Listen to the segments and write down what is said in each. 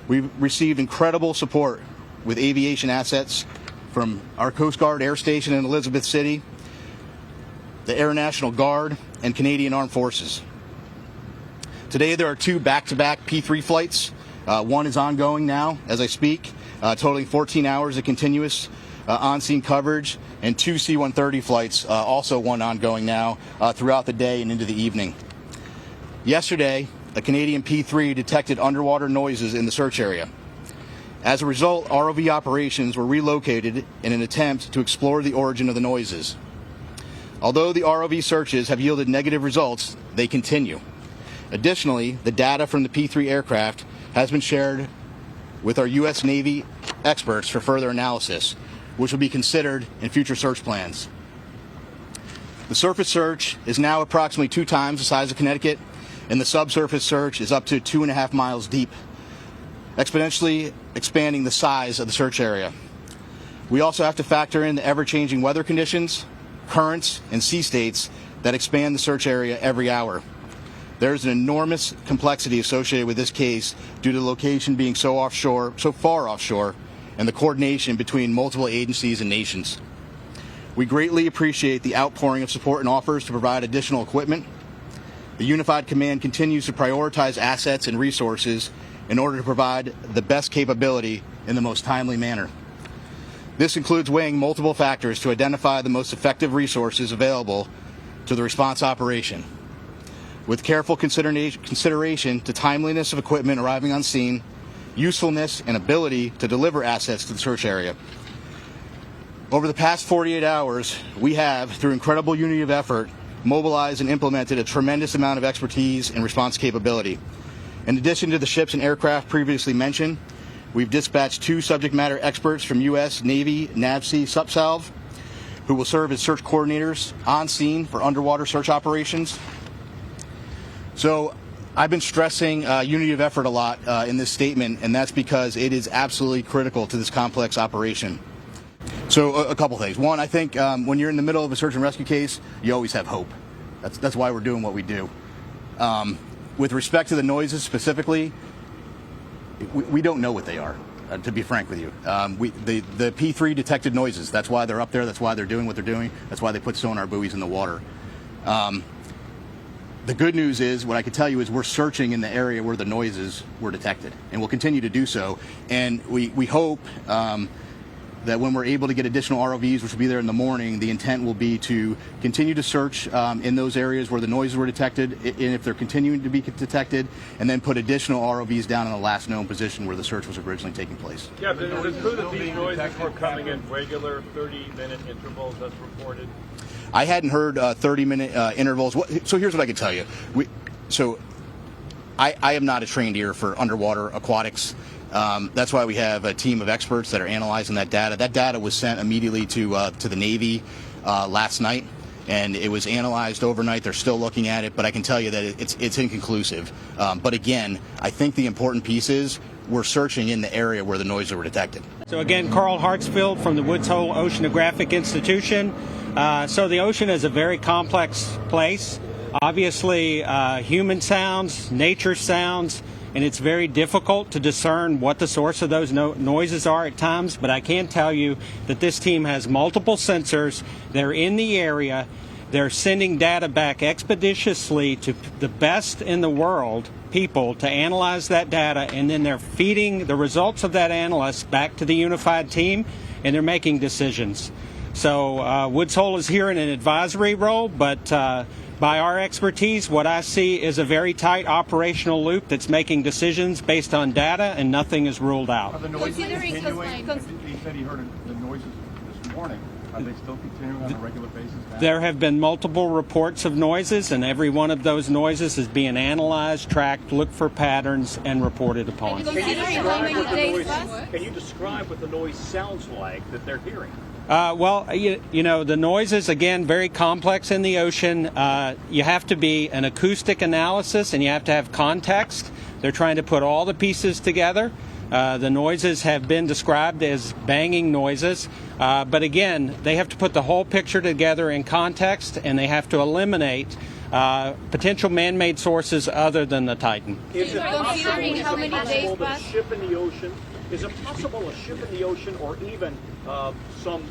We've received incredible support with aviation assets from our Coast Guard Air Station in Elizabeth City, the Air National Guard, and Canadian Armed Forces. Today there are 2 back-to-back P3 flights. One is ongoing now as I speak, totaling 14 hours of continuous on-scene coverage, and 2 C-130 flights, also one ongoing now, throughout the day and into the evening. Yesterday, a Canadian P3 detected underwater noises in the search area. As a result, ROV operations were relocated in an attempt to explore the origin of the noises. Although the ROV searches have yielded negative results, they continue. Additionally, the data from the P3 aircraft has been shared with our U.S. Navy experts for further analysis, which will be considered in future search plans. The surface search is now approximately 2 times the size of Connecticut, and the subsurface search is up to 2.5 miles deep, exponentially expanding the size of the search area. We also have to factor in the ever-changing weather conditions, currents, and sea states that expand the search area every hour. There's an enormous complexity associated with this case due to the location being so far offshore, and the coordination between multiple agencies and nations. We greatly appreciate the outpouring of support and offers to provide additional equipment. The Unified Command continues to prioritize assets and resources in order to provide the best capability in the most timely manner. This includes weighing multiple factors to identify the most effective resources available to the response operation. With careful consideration to timeliness of equipment arriving on scene, usefulness, and ability to deliver assets to the search area. Over the past 48 hours, we have, through incredible unity of effort, mobilized and implemented a tremendous amount of expertise and response capability. In addition to the ships and aircraft previously mentioned, we've dispatched 2 subject matter experts from U.S. Navy NAVSEA SUPSALV, who will serve as search coordinators on scene for underwater search operations. So I've been stressing unity of effort a lot in this statement, and that's because it is absolutely critical to this complex operation. So a couple things. One, I think when you're in the middle of a search and rescue case, you always have hope. That's why we're doing what we do. With respect to the noises specifically, we don't know what they are, to be frank with you. The P3 detected noises. That's why they're up there. That's why they're doing what they're doing. That's why they put sonar buoys in the water. The good news is, what I can tell you is we're searching in the area where the noises were detected, and we'll continue to do so. And we hope that when we're able to get additional ROVs, which will be there in the morning, the intent will be to continue to search in those areas where the noises were detected, and if they're continuing to be detected, and then put additional ROVs down in the last known position where the search was originally taking place. Yeah, but is it true that these noises were coming in regular 30-minute intervals as reported? I hadn't heard 30-minute intervals. So here's what I can tell you. I am not a trained ear for underwater aquatics. That's why we have a team of experts that are analyzing that data. That data was sent immediately to the Navy last night, and it was analyzed overnight. They're still looking at it, but I can tell you that it's inconclusive. But again, I think the important piece is we're searching in the area where the noises were detected. So again, Carl Hartsfield from the Woods Hole Oceanographic Institution. So the ocean is a very complex place. Obviously, human sounds, nature sounds, and it's very difficult to discern what the source of those noises are at times. But I can tell you that this team has multiple sensors. They're in the area. They're sending data back expeditiously to the best in the world people to analyze that data, and then they're feeding the results of that analysis back to the unified team, and they're making decisions. So Woods Hole is here in an advisory role, but by our expertise, what I see is a very tight operational loop that's making decisions based on data, and nothing is ruled out. Are the noises continuing? He said he heard the noises this morning. Are they still continuing on a regular basis now? There have been multiple reports of noises, and every one of those noises is being analyzed, tracked, looked for patterns, and reported upon. Can you describe what the noise sounds like that they're hearing? Well, you know, the noises, again, very complex in the ocean. You have to be an acoustic analysis, and you have to have context. They're trying to put all the pieces together. The noises have been described as banging noises, but again, they have to put the whole picture together in context, and they have to eliminate potential man-made sources other than the Titan. Is it Considering how many days possible that a passed? ship in the ocean, is it possible a ship in the ocean or even some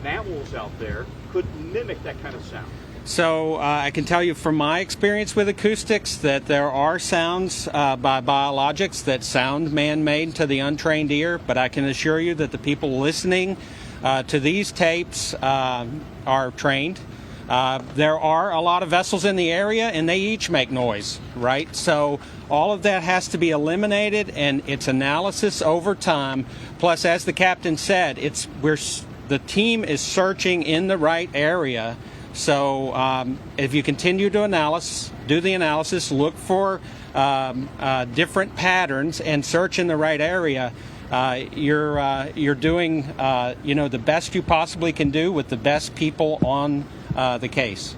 mammals out there could mimic that kind of sound? So I can tell you from my experience with acoustics that there are sounds by biologics that sound man-made to the untrained ear, but I can assure you that the people listening to these tapes are trained. There are a lot of vessels in the area, and they each make noise, right? So all of that has to be eliminated, and it's analysis over time. Plus, as the captain said, the team is searching in the right area. So if you continue to do the analysis, look for different patterns, and search in the right area, you're doing the best you possibly can do with the best people on the case.